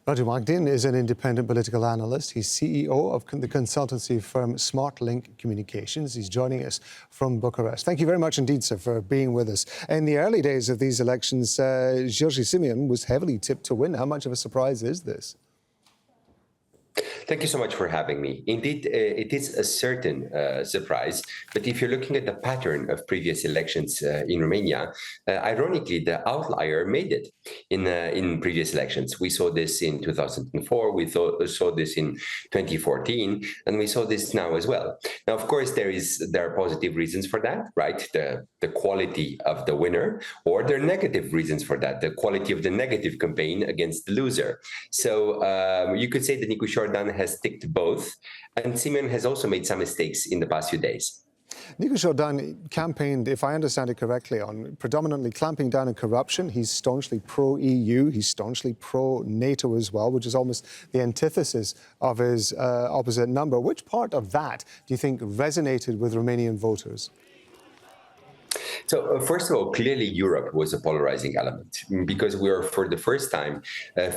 Radu MAGDIN is an independent political analyst. He's CEO of the consultancy firm SmartLink Communications. He's joining us from Bucharest. Thank you very much indeed, sir, for being with us. In the early days of these elections, Georgi Simeon was heavily tipped to win. How much of a surprise is this? Thank you so much for having me. Indeed, it is a certain surprise, but if you're looking at the pattern of previous elections in Romania, ironically, the outlier made it in previous elections. We saw this in 2004, we saw this in 2014, and we saw this now as well. Now, of course, there are positive reasons for that, right? The quality of the winner, or there are negative reasons for that, the quality of the negative campaign against the loser. So you could say that Nicu Jordan has ticked both, and Simeon has also made some mistakes in the past few days. Nicu Jordan campaigned, if I understand it correctly, on predominantly clamping down on corruption. He's staunchly pro-EU, he's staunchly pro-NATO as well, which is almost the antithesis of his opposite number. Which part of that do you think resonated with Romanian voters? So, first of all, clearly Europe was a polarizing element because we are, for the first time,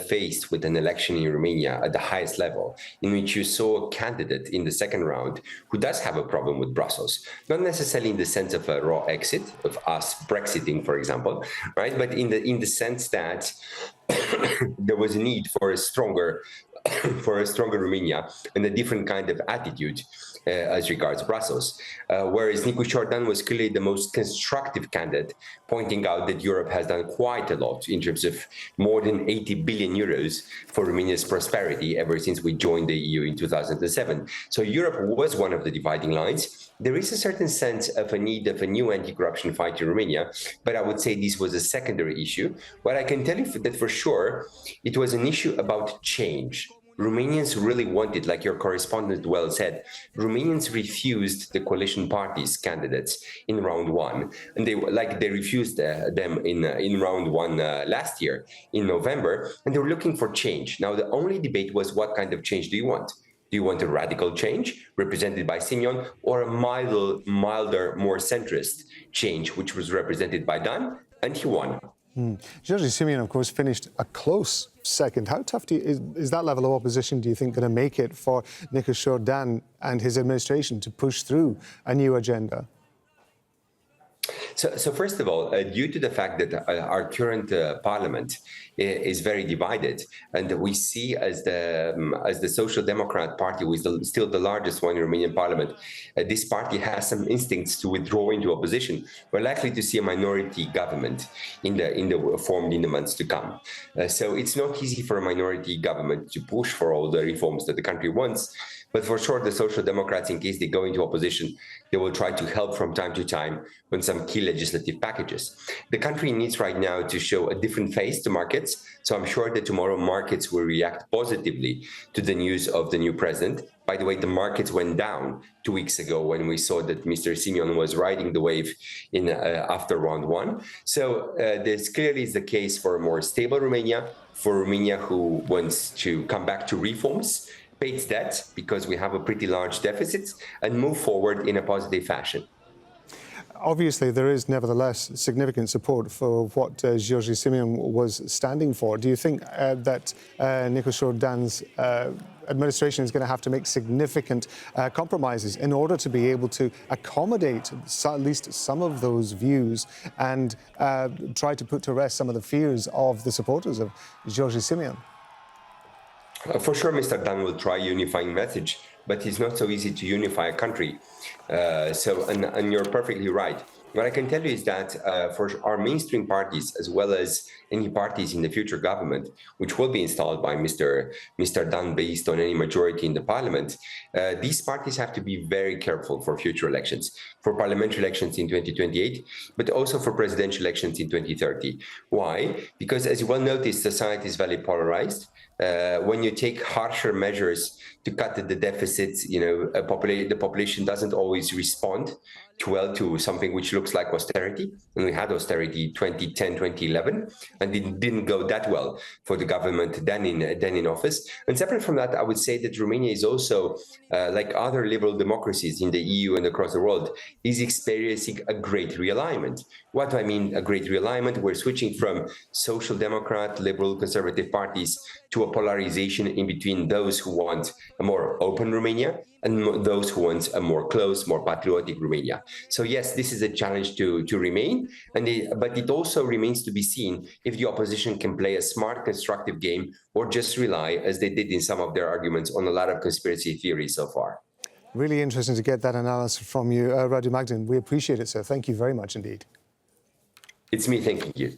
faced with an election in Romania at the highest level, in which you saw a candidate in the second round who does have a problem with Brussels, not necessarily in the sense of a raw exit, of us Brexiting, for example, right? But in the sense that there was a need for a stronger Romania and a different kind of attitude as regards Brussels. Whereas Nicu Jordan was clearly the most constructive candidate, pointing out that Europe has done quite a lot in terms of more than 80 billion euros for Romania's prosperity ever since we joined the EU in 2007. So Europe was one of the dividing lines. There is a certain sense of a need of a new anti-corruption fight in Romania, but I would say this was a secondary issue. What I can tell you that for sure, it was an issue about change. Romanians really wanted, like your correspondent well said, Romanians refused the coalition parties' candidates in round one, and they refused them in round one last year in November, and they were looking for change. Now, the only debate was, what kind of change do you want? Do you want a radical change represented by Simeon, or a milder, more centrist change, which was represented by Dan, and he won. Georgi Simeon, of course, finished a close second. How tough is that level of opposition, do you think, going to make it for Nicu Jordan and his administration to push through a new agenda? So first of all, due to the fact that our current parliament is very divided, and we see as the Social Democrat Party, who is still the largest one in Romanian parliament, this party has some instincts to withdraw into opposition. We're likely to see a minority government formed in the months to come. So it's not easy for a minority government to push for all the reforms that the country wants. But for sure, the Social Democrats, in case they go into opposition, they will try to help from time to time on some key legislative packages. The country needs right now to show a different face to markets. So I'm sure that tomorrow markets will react positively to the news of the new president. By the way, the markets went down 2 weeks ago when we saw that Mr. Simeon was riding the wave after round one. So this clearly is the case for a more stable Romania, for Romania who wants to come back to reforms, pay its debt because we have a pretty large deficit, and move forward in a positive fashion. Obviously, there is nevertheless significant support for what Georgi Simeon was standing for. Do you think that Nicu Jordan's administration is going to have to make significant compromises in order to be able to accommodate at least some of those views and try to put to rest some of the fears of the supporters of Georgi Simeon? For sure, Mr. Dan will try a unifying message, but it's not so easy to unify a country. And you're perfectly right. What I can tell you is that for our mainstream parties, as well as any parties in the future government, which will be installed by Mr. Dan based on any majority in the parliament, these parties have to be very careful for future elections, for parliamentary elections in 2028, but also for presidential elections in 2030. Why? Because, as you well notice, society is very polarized. When you take harsher measures to cut the deficits, the population doesn't always respond too well to something which looks like austerity. And we had austerity 2010, 2011. and it didn't go that well for the government then in office. And separate from that, I would say that Romania is also, like other liberal democracies in the EU and across the world, is experiencing a great realignment. What do I mean, a great realignment? We're switching from social democrat, liberal, conservative parties to a polarization in between those who want a more open Romania and those who want a more close, more patriotic Romania. So yes, this is a challenge to remain, but it also remains to be seen if the opposition can play a smart, constructive game or just rely, as they did in some of their arguments, on a lot of conspiracy theories so far. Really interesting to get that analysis from you, Radu MAGDIN. We appreciate it, sir. Thank you very much indeed. It's me thanking you.